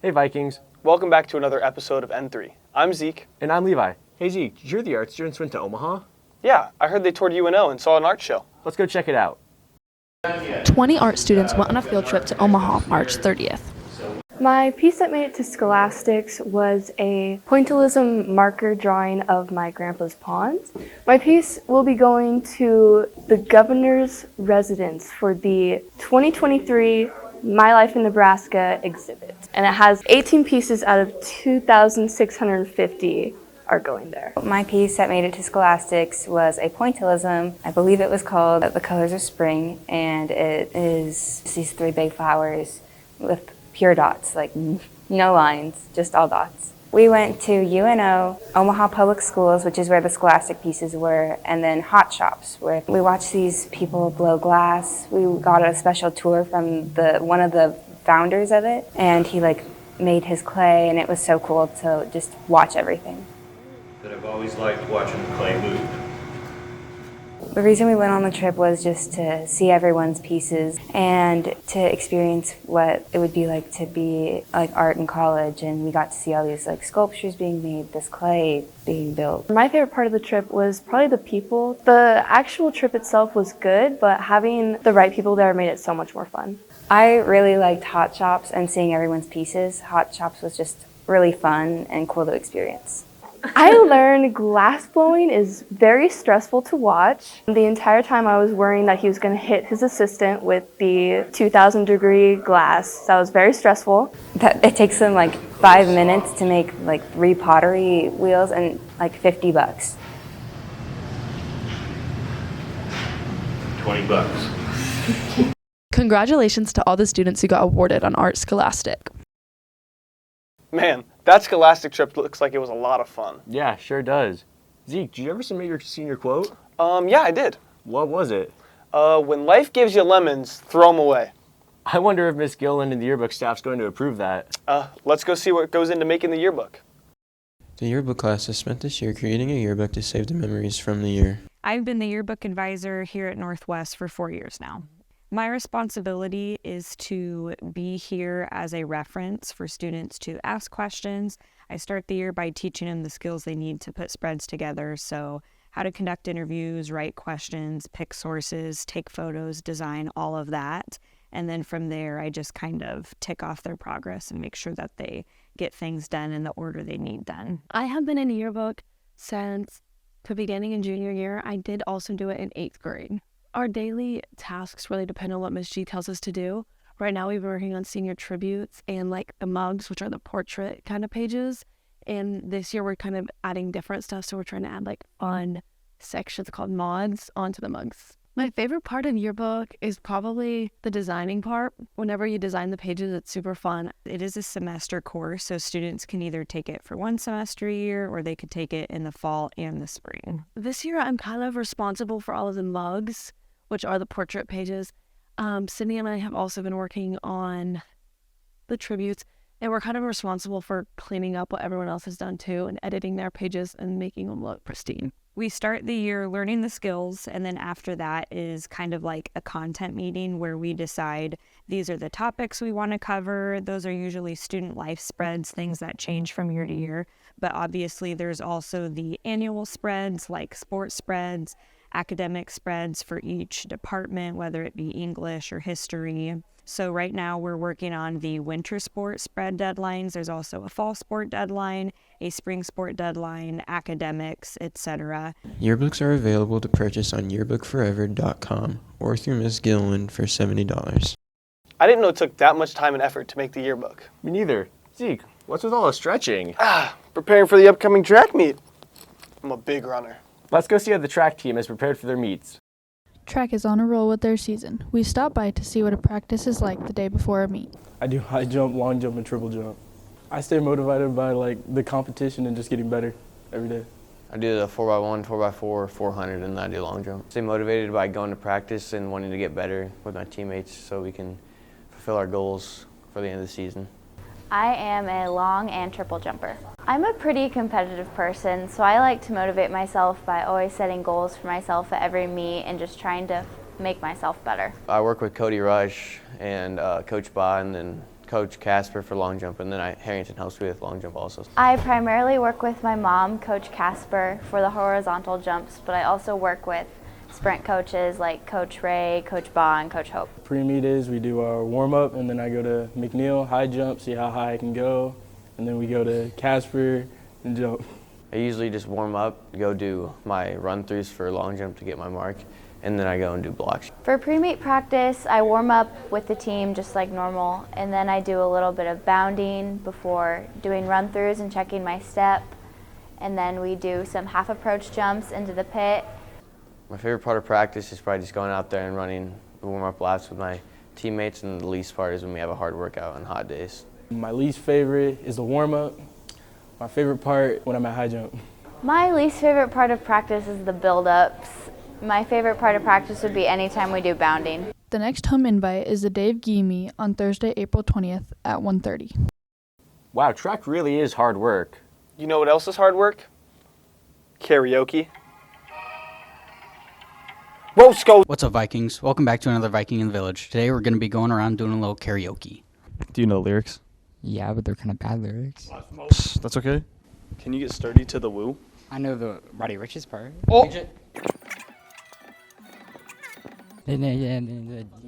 Hey Vikings. Welcome back to another episode of N3. I'm Zeke. And I'm Levi. Hey Zeke, did you hear the art students went to Omaha? Yeah, I heard they toured UNO and saw an art show. Let's go check it out. 20 art students went on a field trip to Omaha March 30th. My piece that made it to scholastics was a pointillism marker drawing of my grandpa's pond. My piece will be going to the governor's residence for the 2023 My Life in Nebraska exhibit. And it has 18 pieces out of 2,650 are going there. My piece that made it to scholastics was a pointillism. I believe it was called The Colors of Spring, and it is these three big flowers with pure dots, like no lines, just all dots. We went to UNO, Omaha Public Schools, which is where the scholastic pieces were, and then Hot Shops, where we watched these people blow glass. We got a special tour from one of the founders of it, and he made his clay, and it was so cool to just watch everything. That I've always liked watching the clay move. The reason we went on the trip was just to see everyone's pieces and to experience what it would be like to be like art in college, and we got to see all these sculptures being made, this clay being built. My favorite part of the trip was probably the people. The actual trip itself was good, but having the right people there made it so much more fun. I really liked Hot Shops and seeing everyone's pieces. Hot Shops was just really fun and cool to experience. I learned glass blowing is very stressful to watch. The entire time I was worrying that he was going to hit his assistant with the 2,000-degree glass. That was very stressful. It takes them 5 minutes to make 3 pottery wheels and $50. $20. Congratulations to all the students who got awarded on Art Scholastic. Man, that scholastic trip looks like it was a lot of fun. Yeah, sure does. Zeke, did you ever submit your senior quote? Yeah, I did. What was it? When life gives you lemons, throw them away. I wonder if Miss Gillen and the yearbook staff's going to approve that. Let's go see what goes into making the yearbook. The yearbook class has spent this year creating a yearbook to save the memories from the year. I've been the yearbook advisor here at Northwest for 4 years now. My responsibility is to be here as a reference for students to ask questions. I start the year by teaching them the skills they need to put spreads together. So how to conduct interviews, write questions, pick sources, take photos, design, all of that. And then from there, I just kind of tick off their progress and make sure that they get things done in the order they need done. I have been in a yearbook since the beginning in junior year. I did also do it in 8th grade. Our daily tasks really depend on what Ms. G tells us to do. Right now we've been working on senior tributes and the mugs, which are the portrait kind of pages. And this year we're kind of adding different stuff. So we're trying to add fun sections called mods onto the mugs. My favorite part of yearbook is probably the designing part. Whenever you design the pages, it's super fun. It is a semester course, so students can either take it for one semester a year or they could take it in the fall and the spring. This year I'm kind of responsible for all of the mugs, which are the portrait pages. Sydney and I have also been working on the tributes, and we're kind of responsible for cleaning up what everyone else has done too and editing their pages and making them look pristine. We start the year learning the skills, and then after that is kind of like a content meeting where we decide these are the topics we want to cover. Those are usually student life spreads, things that change from year to year. But obviously there's also the annual spreads like sports spreads, academic spreads for each department, whether it be English or history. So right now we're working on the winter sport spread deadlines. There's also a fall sport deadline, a spring sport deadline, academics, etc. Yearbooks are available to purchase on yearbookforever.com or through Ms. Gillen for $70. I didn't know it took that much time and effort to make the yearbook. Me neither. Zeke, what's with all the stretching? Preparing for the upcoming track meet. I'm a big runner. Let's go see how the track team has prepared for their meets. Track is on a roll with their season. We stopped by to see what a practice is like the day before a meet. I do high jump, long jump, and triple jump. I stay motivated by the competition and just getting better every day. I do the 4x1, 4x4, 400, and then I do long jump. Stay motivated by going to practice and wanting to get better with my teammates so we can fulfill our goals for the end of the season. I am a long and triple jumper. I'm a pretty competitive person, so I like to motivate myself by always setting goals for myself at every meet and just trying to make myself better. I work with Cody Rush and Coach Bond and Coach Casper for long jump, and then Harrington helps me with long jump also. I primarily work with my mom, Coach Casper, for the horizontal jumps, but I also work with sprint coaches like Coach Ray, Coach Baugh, and Coach Hope. Pre-meet is we do our warm-up, and then I go to McNeil, high jump, see how high I can go, and then we go to Casper and jump. I usually just warm up, go do my run-throughs for long jump to get my mark, and then I go and do blocks. For pre-meet practice, I warm up with the team just like normal, and then I do a little bit of bounding before doing run-throughs and checking my step, and then we do some half approach jumps into the pit. My favorite part of practice is probably just going out there and running the warm-up laps with my teammates, and the least part is when we have a hard workout on hot days. My least favorite is the warm-up. My favorite part when I'm at high jump. My least favorite part of practice is the build-ups. My favorite part of practice would be anytime we do bounding. The next home invite is the Dave Gee meet on Thursday, April 20th at 1:30. Wow, track really is hard work. You know what else is hard work? Karaoke. What's up, Vikings? Welcome back to another Viking in the Village. Today we're going to be going around doing a little karaoke. Do you know the lyrics? Yeah, but they're kind of bad lyrics. That's okay. Can you get sturdy to the woo? I know the Roddy Rich's part. Oh!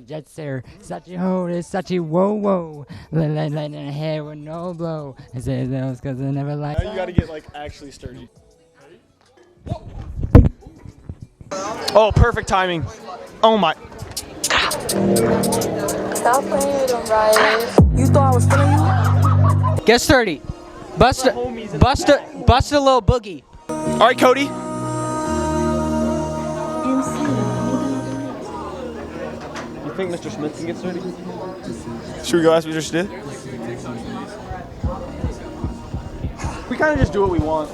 Jet sir, such a ho, such a whoa whoa. Light in her hair with no blow. I say those cause I never like. Now you gotta get like actually sturdy. Oh, perfect timing. Oh my. Stop playing with them, Riley. You thought I was feeling you? Get sturdy. Bust a little boogie. All right, Cody. You think Mr. Smith can get sturdy? Should we go ask Mr. Smith? We kind of just do what we want.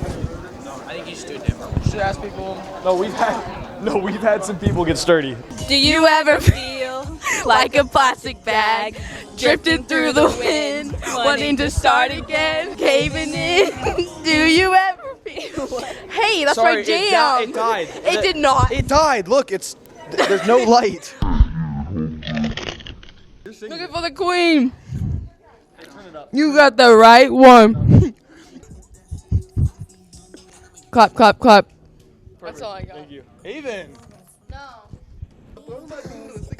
No, I think you should do it different. Should ask people. No, we've had some people get sturdy. Do you ever feel like a plastic bag drifting through the wind, wanting to start again, caving in? Do you ever feel? Hey, that's my jam. It died. It did not. It died. Look, there's no light. Looking for the queen. You got the right one. Clap, clap, clap. That's all I got. Thank you. Haven.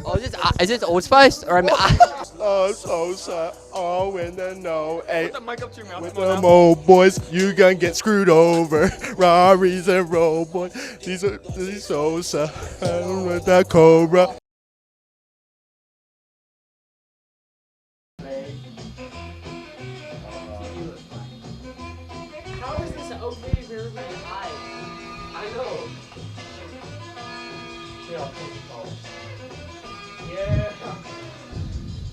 Oh, is this Old Spice? Or So sad. Oh, in the know. Hey, put the mic up to your mouth. With them old boys, you gonna get screwed over. Rari's and roll boy. These so sad. With that cobra. How is this okay very, very high? I know. Yeah.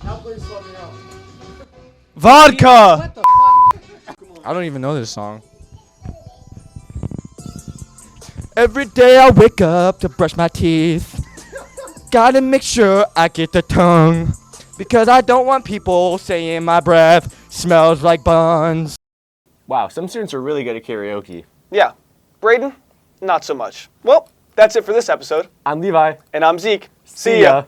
Now please slow me down. Vodka. What the fuck? I don't even know this song. Every day I wake up to brush my teeth. Gotta make sure I get the tongue. Because I don't want people saying my breath smells like buns. Wow, some students are really good at karaoke. Yeah. Braden, not so much. Well, that's it for this episode. I'm Levi. And I'm Zeke. See ya.